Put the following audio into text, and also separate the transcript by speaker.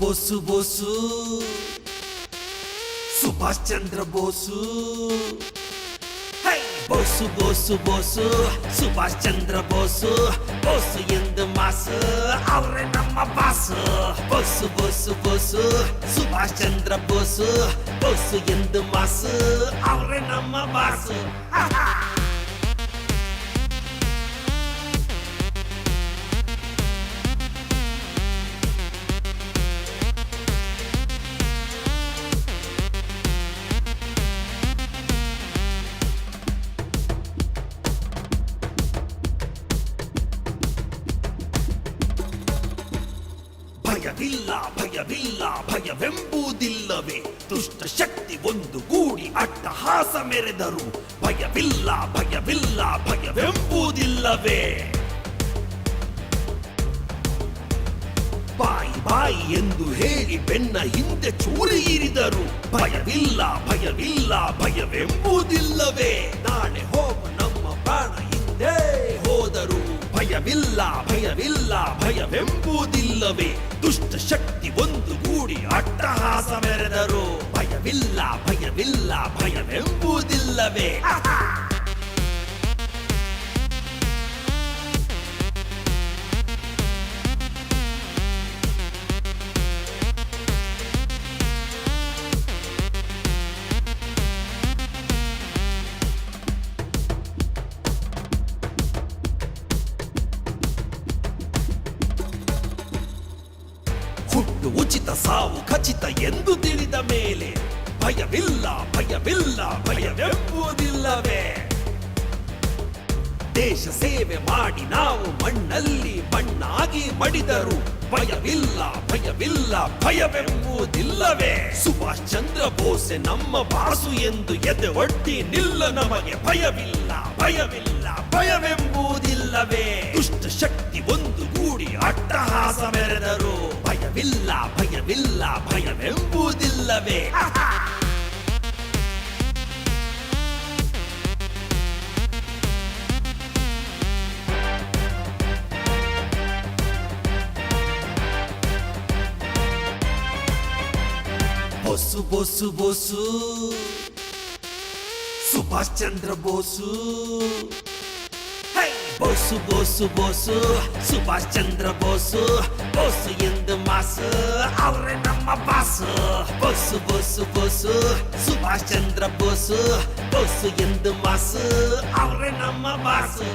Speaker 1: ಬೋಸು ಬೋಸು ಸುಭಾಷ್ ಚಂದ್ರ ಬೋಸು ಬೋಸು ಬೋಸು ಬೋಸು ಸುಭಾಷ್ ಚಂದ್ರ ಬೋಸು ಬೋಸು ಎಂದು ಮಾಸು ಅವ್ರೆ ನಮ್ಮ ಬಾಸು ಬೋಸು ಬೋಸು ಬೋಸು ಸುಭಾಷ್ ಚಂದ್ರ ಬೋಸು ಬೋಸು ಎಂದು ಮಾಸು ಅವ್ರೆ ನಮ್ಮ ಬಾಸು ಭಯವಿಲ್ಲ ಭಯವಿಲ್ಲ ಭಯವೆಂಬುದಿಲ್ಲವೇ ದುಷ್ಟ ಶಕ್ತಿ ಒಂದು ಗೂಡಿ ಅಟ್ಟಹಾಸ ಮೆರೆದರು ಭಯವಿಲ್ಲ ಭಯವಿಲ್ಲ ಭಯವೆಂಬುದಿಲ್ಲವೇ ಬಾಯಿ ಬಾಯಿ ಎಂದು ಹೇಳಿ ಬೆನ್ನ ಹಿಂದೆ ಚೂರಿ ಇರಿದರು ಭಯವಿಲ್ಲ ಭಯವಿಲ್ಲ ಭಯವೆಂಬುದಿಲ್ಲವೇ ನಾಳೆ ಹೋಗು ನಮ್ಮ ಪ್ರಾಣ ಹಿಂದೆ ಹೋದರು ಭಯವಿಲ್ಲ ಭಯವಿಲ್ಲ ಭಯವೆಂಬುದಿಲ್ಲವೇ ದುಷ್ಟ ಶಕ್ತಿ ಒಂದು ಗೂಡಿ ಅಟ್ಟಹಾಸ ಮೆರೆದರು ಭಯವಿಲ್ಲ ಭಯವಿಲ್ಲ ಭಯವೆಂಬುದಿಲ್ಲವೇ ಹುಟ್ಟು ಉಚಿತ ಸಾವು ಖಚಿತ ಎಂದು ತಿಳಿದ ಮೇಲೆ ಭಯವಿಲ್ಲ ಭಯವಿಲ್ಲ ಭಯವೆಂಬುದಿಲ್ಲವೇ ದೇಶ ಸೇವೆ ಮಾಡಿ ನಾವು ಮಣ್ಣಲ್ಲಿ ಮಣ್ಣಾಗಿ ಮಡಿದರು ಭಯವಿಲ್ಲ ಭಯವಿಲ್ಲ ಭಯವೆಂಬುದಿಲ್ಲವೇ ಸುಭಾಷ್ ಚಂದ್ರ ಬೋಸೆ ನಮ್ಮ ಬಾಸು ಎಂದು ಎದೆ ಒಡ್ಡಿ ನಿಲ್ಲ ನಮಗೆ ಭಯವಿಲ್ಲ ಭಯವಿಲ್ಲ ಭಯವೆಂಬುದಿಲ್ಲವೇ ದುಷ್ಟ ಶಕ್ತಿ ಒಂದು ಗೂಡಿ ಅಟ್ಟಹಾಸ ಮೆರೆದರು ಭಯವಿಲ್ಲ ಭಯವಿಲ್ಲ ಭಯವೆಂಬುದಿಲ್ಲವೇ ಬೋಸು ಬೋಸು ಬೋಸು ಸುಭಾಷ್ ಚಂದ್ರ ಬೋಸು ಬೋಸು ಬೋಸು ಬೋಸು ಸುಭಾಷ್ ಚಂದ್ರ ಬೋಸು ಬೋಸು ಎಂದು ಮಾಸು ಅವ್ರೆ ನಮ್ಮ ಬಾಸು ಬೋಸು ಬೋಸು ಬೋಸು ಸುಭಾಷ್ ಚಂದ್ರ ಬೋಸು ಬೋಸು ಎಂದು ಮಾಸು ಅವ್ರೆ ನಮ್ಮ ಬಾಸು